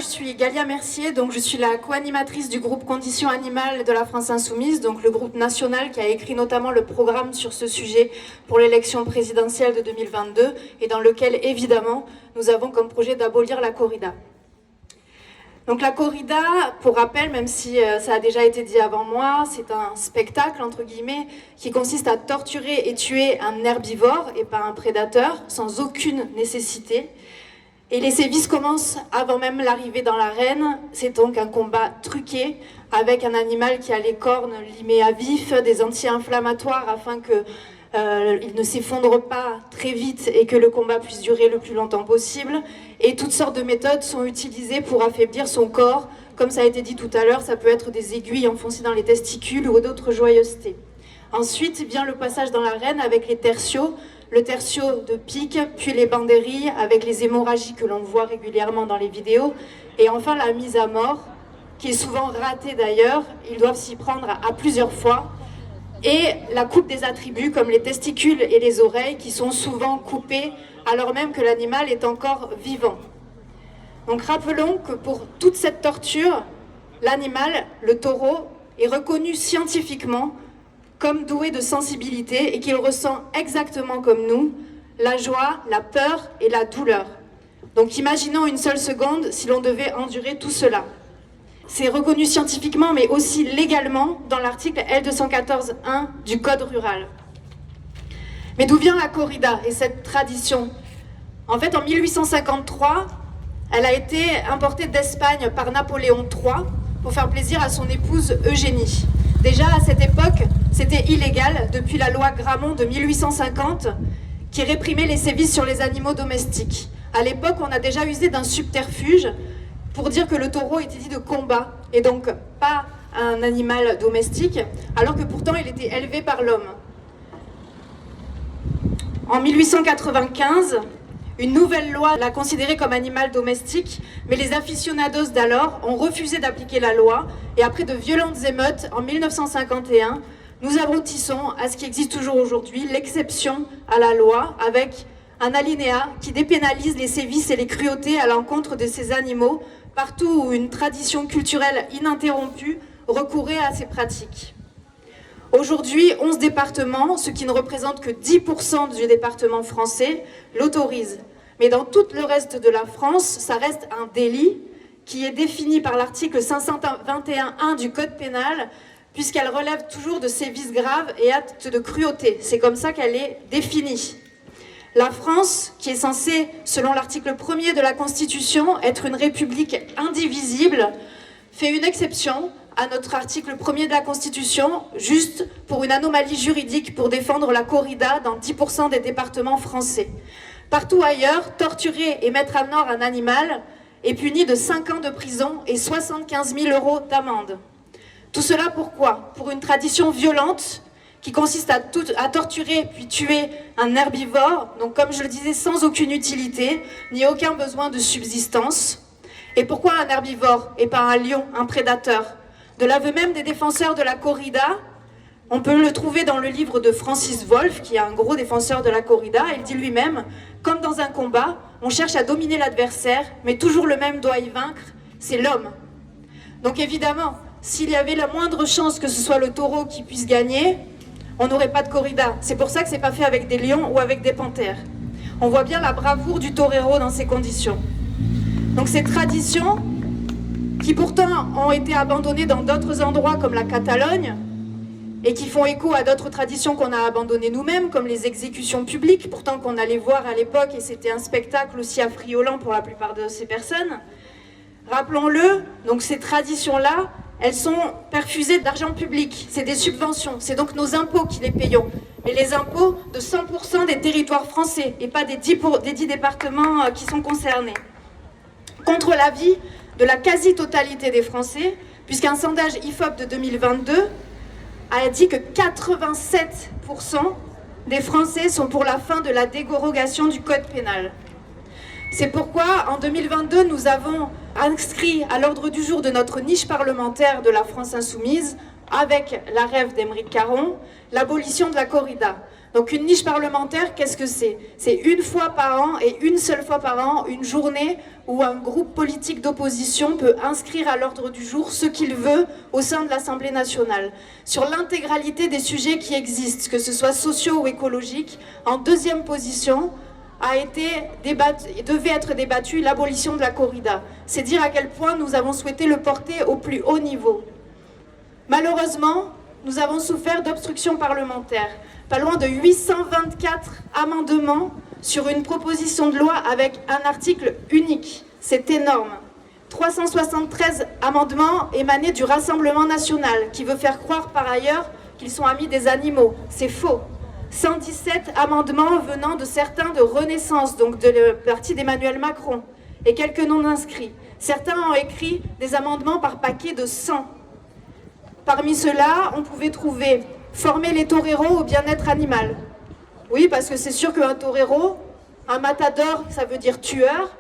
je suis Galia Mercier, donc je suis la co-animatrice du groupe Conditions Animales de la France Insoumise, donc le groupe national qui a écrit notamment le programme sur ce sujet pour l'élection présidentielle de 2022 et dans lequel, évidemment, nous avons comme projet d'abolir la corrida. Donc la corrida, pour rappel, même si ça a déjà été dit avant moi, c'est un spectacle, entre guillemets, qui consiste à torturer et tuer un herbivore et pas un prédateur, sans aucune nécessité. Et les sévices commencent avant même l'arrivée dans l'arène. C'est donc un combat truqué, avec un animal qui a les cornes limées à vif, des anti-inflammatoires afin que il ne s'effondre pas très vite et que le combat puisse durer le plus longtemps possible. Et toutes sortes de méthodes sont utilisées pour affaiblir son corps. Comme ça a été dit tout à l'heure, ça peut être des aiguilles enfoncées dans les testicules ou d'autres joyeusetés. Ensuite vient le passage dans l'arène avec les tertiaux, le tertio de pique, puis les banderilles avec les hémorragies que l'on voit régulièrement dans les vidéos. Et enfin la mise à mort, qui est souvent ratée d'ailleurs. Ils doivent s'y prendre à plusieurs fois. Et la coupe des attributs comme les testicules et les oreilles qui sont souvent coupés alors même que l'animal est encore vivant. Donc rappelons que pour toute cette torture, l'animal, le taureau, est reconnu scientifiquement comme doué de sensibilité et qu'il ressent exactement comme nous la joie, la peur et la douleur. Donc imaginons une seule seconde si l'on devait endurer tout cela. C'est reconnu scientifiquement, mais aussi légalement dans l'article L214.1 du Code rural. Mais d'où vient la corrida et cette tradition? En fait, en 1853, elle a été importée d'Espagne par Napoléon III pour faire plaisir à son épouse Eugénie. Déjà, à cette époque, c'était illégal depuis la loi Grammont de 1850 qui réprimait les sévices sur les animaux domestiques. À l'époque, on a déjà usé d'un subterfuge pour dire que le taureau était dit de combat et donc pas un animal domestique, alors que pourtant il était élevé par l'homme. En 1895, une nouvelle loi l'a considéré comme animal domestique, mais les aficionados d'alors ont refusé d'appliquer la loi et après de violentes émeutes en 1951, nous aboutissons à ce qui existe toujours aujourd'hui, l'exception à la loi avec un alinéa qui dépénalise les sévices et les cruautés à l'encontre de ces animaux partout où une tradition culturelle ininterrompue recourait à ces pratiques. Aujourd'hui, 11 départements, ce qui ne représente que 10% du département français, l'autorisent. Mais dans tout le reste de la France, ça reste un délit qui est défini par l'article 521.1 du Code pénal, puisqu'elle relève toujours de sévices graves et actes de cruauté. C'est comme ça qu'elle est définie. La France, qui est censée, selon l'article 1er de la Constitution, être une république indivisible, fait une exception à notre article 1er de la Constitution, juste pour une anomalie juridique pour défendre la corrida dans 10% des départements français. Partout ailleurs, torturer et mettre à mort un animal est puni de 5 ans de prison et 75 000 € d'amende. Tout cela pourquoi? Pour une tradition violente qui consiste à torturer puis tuer un herbivore, donc comme je le disais, sans aucune utilité, ni aucun besoin de subsistance. Et pourquoi un herbivore et pas un lion, un prédateur? De l'aveu même des défenseurs de la corrida, on peut le trouver dans le livre de Francis Wolff, qui est un gros défenseur de la corrida. Il dit lui-même, comme dans un combat, on cherche à dominer l'adversaire, mais toujours le même doit y vaincre, c'est l'homme. Donc évidemment, s'il y avait la moindre chance que ce soit le taureau qui puisse gagner, on n'aurait pas de corrida. C'est pour ça que c'est pas fait avec des lions ou avec des panthères. On voit bien la bravoure du torero dans ces conditions. Donc ces traditions, qui pourtant ont été abandonnées dans d'autres endroits comme la Catalogne, et qui font écho à d'autres traditions qu'on a abandonnées nous-mêmes, comme les exécutions publiques, pourtant qu'on allait voir à l'époque, et c'était un spectacle aussi affriolant pour la plupart de ces personnes. Rappelons-le, donc ces traditions-là, elles sont perfusées d'argent public, c'est des subventions, c'est donc nos impôts qui les payons. Mais les impôts de 100% des territoires français et pas des 10 départements qui sont concernés. Contre l'avis de la quasi-totalité des Français, puisqu'un sondage IFOP de 2022 a dit que 87% des Français sont pour la fin de la dérogation du Code pénal. C'est pourquoi, en 2022, nous avons inscrit à l'ordre du jour de notre niche parlementaire de la France Insoumise, avec la rêve d'Aymeric Caron, l'abolition de la corrida. Donc une niche parlementaire, qu'est-ce que c'est? C'est une fois par an et une seule fois par an, une journée où un groupe politique d'opposition peut inscrire à l'ordre du jour ce qu'il veut au sein de l'Assemblée nationale. Sur l'intégralité des sujets qui existent, que ce soit sociaux ou écologiques, en deuxième position devait être débattue l'abolition de la corrida. C'est dire à quel point nous avons souhaité le porter au plus haut niveau. Malheureusement, nous avons souffert d'obstruction parlementaire. Pas loin de 824 amendements sur une proposition de loi avec un article unique. C'est énorme. 373 amendements émanés du Rassemblement national, qui veut faire croire par ailleurs qu'ils sont amis des animaux. C'est faux. 117 amendements venant de certains de Renaissance, donc de le parti d'Emmanuel Macron, et quelques non-inscrits. Certains ont écrit des amendements par paquet de 100. Parmi ceux-là, on pouvait trouver former les toreros au bien-être animal. Oui, parce que c'est sûr qu'un torero, un matador, ça veut dire tueur.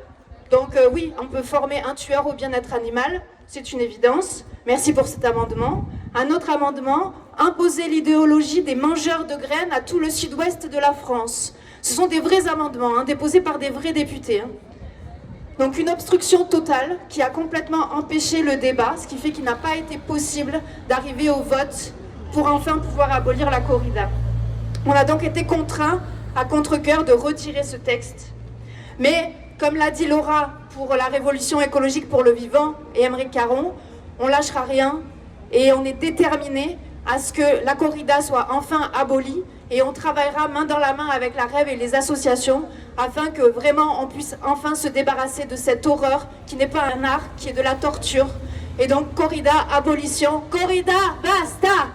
Donc oui, on peut former un tueur au bien-être animal, c'est une évidence. Merci pour cet amendement. Un autre amendement, imposer l'idéologie des mangeurs de graines à tout le sud-ouest de la France. Ce sont des vrais amendements, déposés par des vrais députés. Donc une obstruction totale qui a complètement empêché le débat, ce qui fait qu'il n'a pas été possible d'arriver au vote pour enfin pouvoir abolir la corrida. On a donc été contraints à contre-cœur de retirer ce texte. Mais, comme l'a dit Laura pour la Révolution écologique pour le vivant et Aymeric Caron, on lâchera rien et on est déterminés à ce que la corrida soit enfin abolie et on travaillera main dans la main avec la REV et les associations afin que vraiment on puisse enfin se débarrasser de cette horreur qui n'est pas un art, qui est de la torture. Et donc corrida, abolition, corrida, basta!